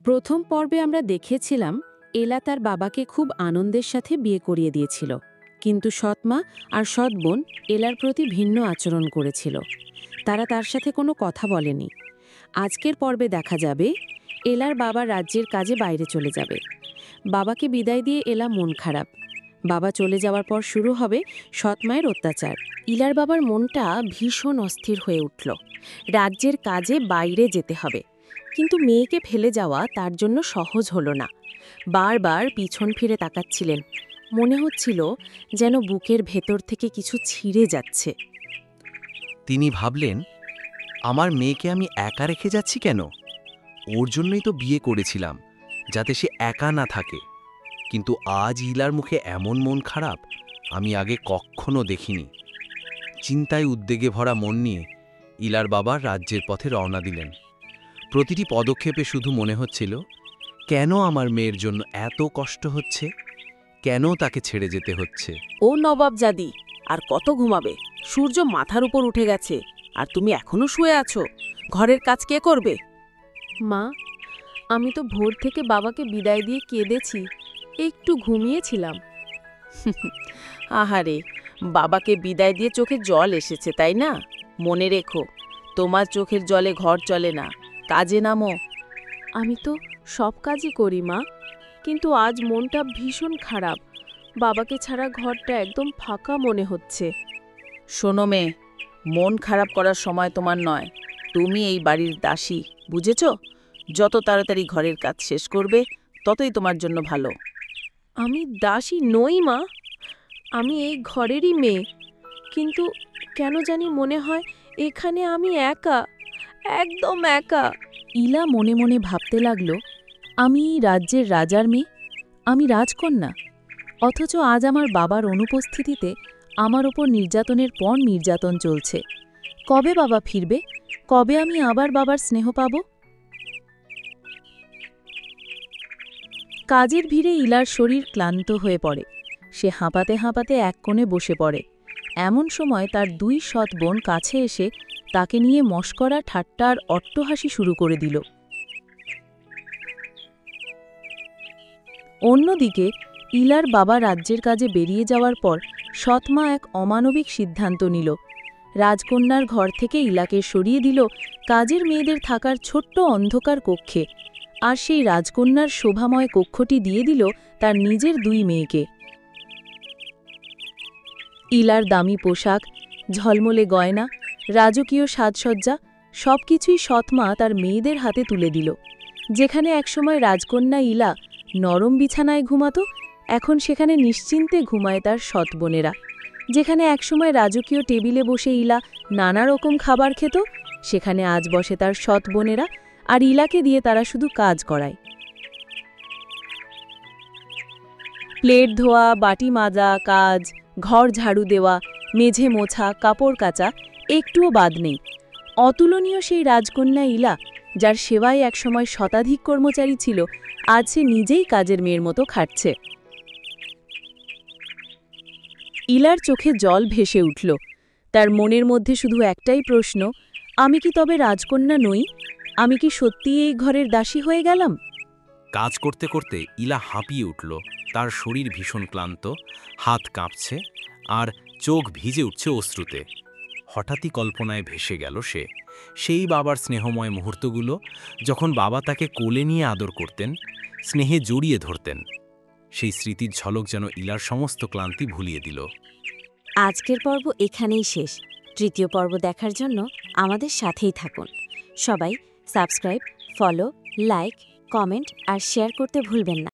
প্রথম পর্বে আমরা দেখেছিলাম এলা তার বাবাকে খুব আনন্দের সাথে বিয়ে করিয়ে দিয়েছিল, কিন্তু সৎমা আর সৎ বোন এলার প্রতি ভিন্ন আচরণ করেছিল। তারা তার সাথে কোনো কথা বলেনি। আজকের পর্বে দেখা যাবে এলার বাবা রাজ্যের কাজে বাইরে চলে যাবে। বাবাকে বিদায় দিয়ে এলা মন খারাপ। বাবা চলে যাওয়ার পর শুরু হবে সৎমায়ের অত্যাচার। ইলার বাবার মনটা ভীষণ অস্থির হয়ে উঠল। রাজ্যের কাজে বাইরে যেতে হবে, কিন্তু মেয়েকে ফেলে যাওয়া তার জন্য সহজ হলো না। বারবার পিছন ফিরে তাকাচ্ছিলেন। মনে হচ্ছিল যেন বুকের ভেতর থেকে কিছু ছিঁড়ে যাচ্ছে। তিনি ভাবলেন, আমার মেয়েকে আমি একা রেখে যাচ্ছি কেন? ওর জন্যই তো বিয়ে করেছিলাম, যাতে সে একা না থাকে। কিন্তু আজ ইলার মুখে এমন মন খারাপ আমি আগে কখনো দেখিনি। চিন্তায় উদ্বেগে ভরা মন নিয়ে ইলার বাবা রাজ্যের পথে রওনা দিলেন। প্রতিটি পদক্ষেপে শুধু মনে হচ্ছিল, কেন আমার মেয়ের জন্য এত কষ্ট হচ্ছে, কেন তাকে ছেড়ে যেতে হচ্ছে। ও নবাবজাদি, আর কত ঘুমাবে? সূর্য মাথার উপর উঠে গেছে, আর তুমি এখনো শুয়ে আছো। ঘরের কাজ কে করবে? মা, আমি তো ভোর থেকে বাবাকে বিদায় দিয়ে কেঁদেছি, একটু ঘুমিয়েছিলাম। আহারে, বাবাকে বিদায় দিয়ে চোখে জল এসেছে, তাই না? মনে রেখো, তোমার চোখের জলে ঘর চলে না। কাজে নামো। আমি তো সব কাজই করি মা, কিন্তু আজ মনটা ভীষণ খারাপ। বাবাকে ছাড়া ঘরটা একদম ফাঁকা মনে হচ্ছে। শোনো মেয়ে, মন খারাপ করার সময় তোমার নয়। তুমি এই বাড়ির দাসী, বুঝেছ? যত তাড়াতাড়ি ঘরের কাজ শেষ করবে, ততই তোমার জন্য ভালো। আমি দাসী নই মা, আমি এই ঘরেরই মেয়ে। কিন্তু কেন জানি মনে হয় এখানে আমি একা, একদম একা। ইলা মনে মনে ভাবতে লাগল, আমি রাজ্যের রাজার মেয়ে, আমি রাজকন্যা, অথচ আজ আমার বাবার অনুপস্থিতিতে আমার ওপর নির্যাতনের পর নির্যাতন চলছে। কবে বাবা ফিরবে? কবে আমি আবার বাবার স্নেহ পাব? কাজের ভিড়ে ইলার শরীর ক্লান্ত হয়ে পড়ে। সে হাঁপাতে হাঁপাতে এক কোণে বসে পড়ে। এমন সময় তার দুই সৎ বোন কাছে এসে তাকে নিয়ে মশকরা, ঠাট্টা আর অট্টহাসি শুরু করে দিল। অন্যদিকে ইলার বাবা রাজ্যের কাজে বেরিয়ে যাওয়ার পর সৎমা এক অমানবিক সিদ্ধান্ত নিল। রাজকন্যার ঘর থেকে ইলাকে সরিয়ে দিল কাজের মেয়েদের থাকার ছোট্ট অন্ধকার কক্ষে, আর সেই রাজকন্যার শোভাময় কক্ষটি দিয়ে দিল তার নিজের দুই মেয়েকে। ইলার দামি পোশাক, ঝলমলে গয়না, রাজকীয় সাজসজ্জা সবকিছুই সৎমা তার মেয়েদের হাতে তুলে দিল। যেখানে একসময় রাজকন্যা ইলা নরম বিছানায় ঘুমাত, এখন সেখানে নিশ্চিন্তে ঘুমায় তার সৎ বোনেরা। যেখানে একসময় রাজকীয় টেবিলে বসে ইলা নানা রকম খাবার খেত, সেখানে আজ বসে তার সৎ বোনেরা, আর ইলাকে দিয়ে তারা শুধু কাজ করায়। প্লেট ধোয়া, বাটি মাজা কাজ, ঘর ঝাড়ু দেওয়া, মেঝে মোছা, কাপড় কাচা, একটুও বাদ নেই। অতুলনীয় সেই রাজকন্যা ইলা, যার সেবায় একসময় শতাধিক কর্মচারী ছিল, আজ সে নিজেই কাজের মেয়ের মতো খাটছে। ইলার চোখে জল ভেসে উঠল। তার মনের মধ্যে শুধু একটাই প্রশ্ন, আমি কি তবে রাজকন্যা নই? আমি কি সত্যিই এই ঘরের দাসী হয়ে গেলাম? কাজ করতে করতে ইলা হাঁপিয়ে উঠল। তার শরীর ভীষণ ক্লান্ত, হাত কাঁপছে আর চোখ ভিজে উঠছে অশ্রুতে। হঠাৎই কল্পনায় ভেসে গেল সেই বাবার স্নেহময় মুহূর্তগুলো, যখন বাবা তাকে কোলে নিয়ে আদর করতেন, স্নেহে জড়িয়ে ধরতেন। সেই স্মৃতির ঝলক যেন ইলার সমস্ত ক্লান্তি ভুলিয়ে দিল। আজকের পর্ব এখানেই শেষ। তৃতীয় পর্ব দেখার জন্য আমাদের সাথেই থাকুন। সবাই সাবস্ক্রাইব, ফলো, লাইক, কমেন্ট আর শেয়ার করতে ভুলবেন না।